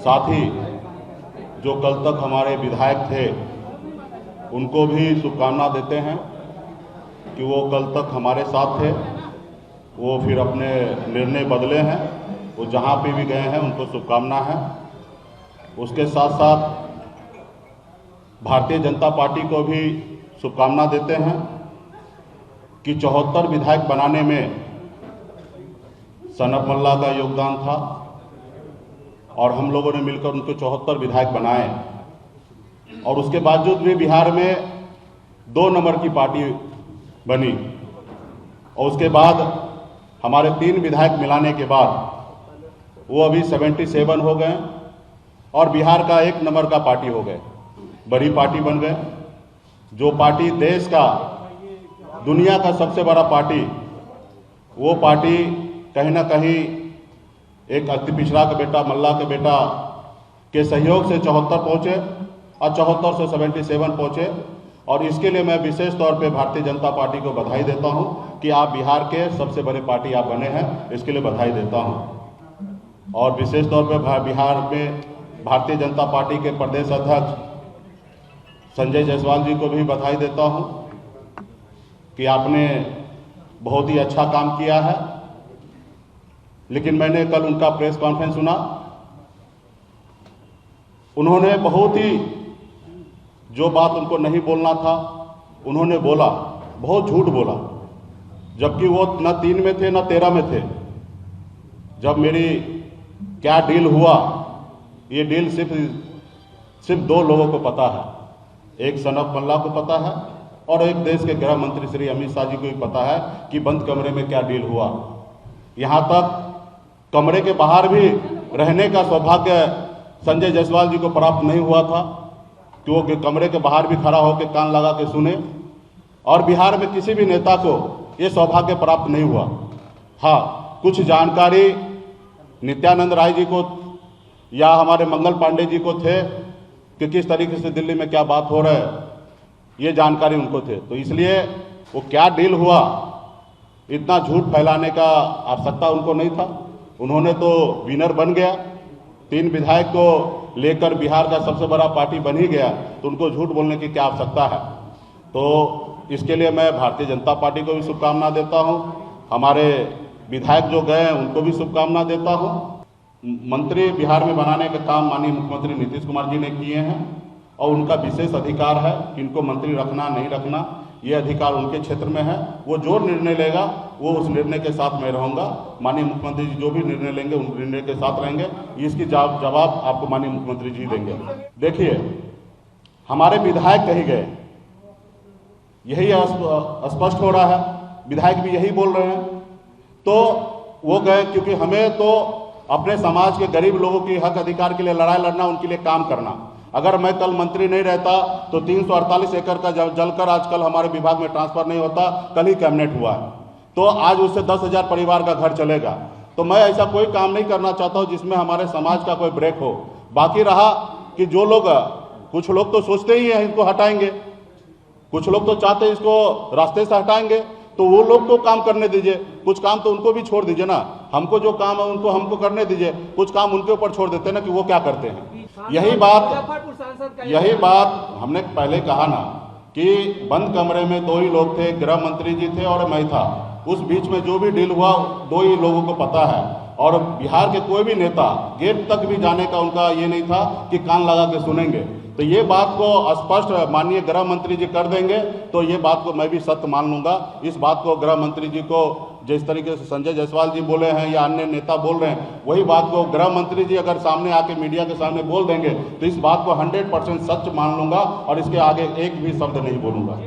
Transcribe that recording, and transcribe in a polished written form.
साथ ही जो कल तक हमारे विधायक थे उनको भी शुभकामना देते हैं कि वो कल तक हमारे साथ थे, वो फिर अपने निर्णय बदले हैं, वो जहाँ पे भी गए हैं उनको शुभकामना है। उसके साथ साथ भारतीय जनता पार्टी को भी शुभकामना देते हैं कि 74 विधायक बनाने में सनत मल्ला का योगदान था और हम लोगों ने मिलकर उनको 74 विधायक बनाए और उसके बावजूद भी बिहार में 2 नंबर की पार्टी बनी और उसके बाद हमारे 3 विधायक मिलाने के बाद वो अभी 77 हो गए और बिहार का 1 नंबर का पार्टी हो गए, बड़ी पार्टी बन गए। जो पार्टी देश का, दुनिया का सबसे बड़ा पार्टी, वो पार्टी कहीं ना कहीं एक अति पिछड़ा का बेटा, मल्ला के बेटा के सहयोग से 74 पहुँचे और 74 से 77 पहुँचे। और इसके लिए मैं विशेष तौर पे भारतीय जनता पार्टी को बधाई देता हूं कि आप बिहार के सबसे बड़े पार्टी आप बने हैं, इसके लिए बधाई देता हूं। और विशेष तौर पे बिहार में भारतीय जनता पार्टी के प्रदेश अध्यक्ष संजय जायसवाल जी को भी बधाई देता हूं कि आपने बहुत ही अच्छा काम किया है। लेकिन मैंने कल उनका प्रेस कॉन्फ्रेंस सुना, उन्होंने बहुत ही, जो बात उनको नहीं बोलना था उन्होंने बोला, बहुत झूठ बोला, जबकि वो न 3 में थे न 13 में थे। जब मेरी क्या डील हुआ, ये डील सिर्फ 2 लोगों को पता है, एक सनत मल्ला को पता है और एक देश के गृह मंत्री श्री अमित शाह जी को भी पता है कि बंद कमरे में क्या डील हुआ। यहाँ तक कमरे के बाहर भी रहने का सौभाग्य संजय जायसवाल जी को प्राप्त नहीं हुआ था कि वो कमरे के बाहर भी खड़ा होकर कान लगा के सुने, और बिहार में किसी भी नेता को ये सौभाग्य प्राप्त नहीं हुआ। हाँ, कुछ जानकारी नित्यानंद राय जी को या हमारे मंगल पांडे जी को थे कि किस तरीके से दिल्ली में क्या बात हो रहा है, ये जानकारी उनको थे। तो इसलिए वो क्या डील हुआ, इतना झूठ फैलाने का आवश्यकता उनको नहीं था। उन्होंने तो विनर बन गया, 3 विधायक को लेकर बिहार का सबसे बड़ा पार्टी बन ही गया, तो उनको झूठ बोलने की क्या आवश्यकता है। तो इसके लिए मैं भारतीय जनता पार्टी को भी शुभकामना देता हूं, हमारे विधायक जो गए हैं उनको भी शुभकामना देता हूं। मंत्री बिहार में बनाने का काम माननीय मुख्यमंत्री नीतीश कुमार जी ने किए हैं और उनका विशेष अधिकार है कि इनको मंत्री रखना नहीं रखना, ये अधिकार उनके क्षेत्र में है। वो जो निर्णय लेगा वो उस निर्णय के साथ मैं रहूँगा। माननीय मुख्यमंत्री जी जो भी निर्णय लेंगे उन निर्णय के साथ रहेंगे, इसकी जवाब आपको माननीय मुख्यमंत्री जी देंगे। देखिए, हमारे विधायक कहीं गए, यही स्पष्ट हो रहा है, विधायक भी यही बोल रहे हैं। तो वो गए क्योंकि हमें तो अपने समाज के गरीब लोगों के हक अधिकार के लिए लड़ाई लड़ना, उनके लिए काम करना। अगर मैं कल मंत्री नहीं रहता तो 348 एकड़ का जलकर आजकल हमारे विभाग में ट्रांसफर नहीं होता, कल ही कैबिनेट हुआ है, तो आज उससे 10,000 परिवार का घर चलेगा। तो मैं ऐसा कोई काम नहीं करना चाहता हूं जिसमें हमारे समाज का कोई ब्रेक हो। बाकी रहा कि जो लोग, कुछ लोग तो सोचते ही हैं इसको हटाएंगे, कुछ लोग तो चाहते हैं इसको रास्ते से हटाएंगे, तो वो लोग को काम करने दीजिए, कुछ काम तो उनको भी छोड़ दीजिए ना। हमको जो काम है उनको हमको करने दीजिए, कुछ काम उनके ऊपर छोड़ देते हैं ना कि वो क्या करते हैं। यही बात हमने पहले कहा ना कि बंद कमरे में 2 ही लोग थे, गृह मंत्री जी थे और मैं था। उस बीच में जो भी डील हुआ 2 ही लोगों को पता है और बिहार के कोई भी नेता गेट तक भी जाने का उनका ये नहीं था कि कान लगा के सुनेंगे। तो ये बात को स्पष्ट माननीय गृह मंत्री जी कर देंगे तो ये बात को मैं भी सत्य मान लूंगा। इस बात को गृह मंत्री जी को जिस तरीके से संजय जायसवाल जी बोले हैं या अन्य नेता बोल रहे हैं, वही बात को गृह मंत्री जी अगर सामने आके मीडिया के सामने बोल देंगे तो इस बात को 100% सच मान लूंगा और इसके आगे एक भी शब्द नहीं बोलूंगा।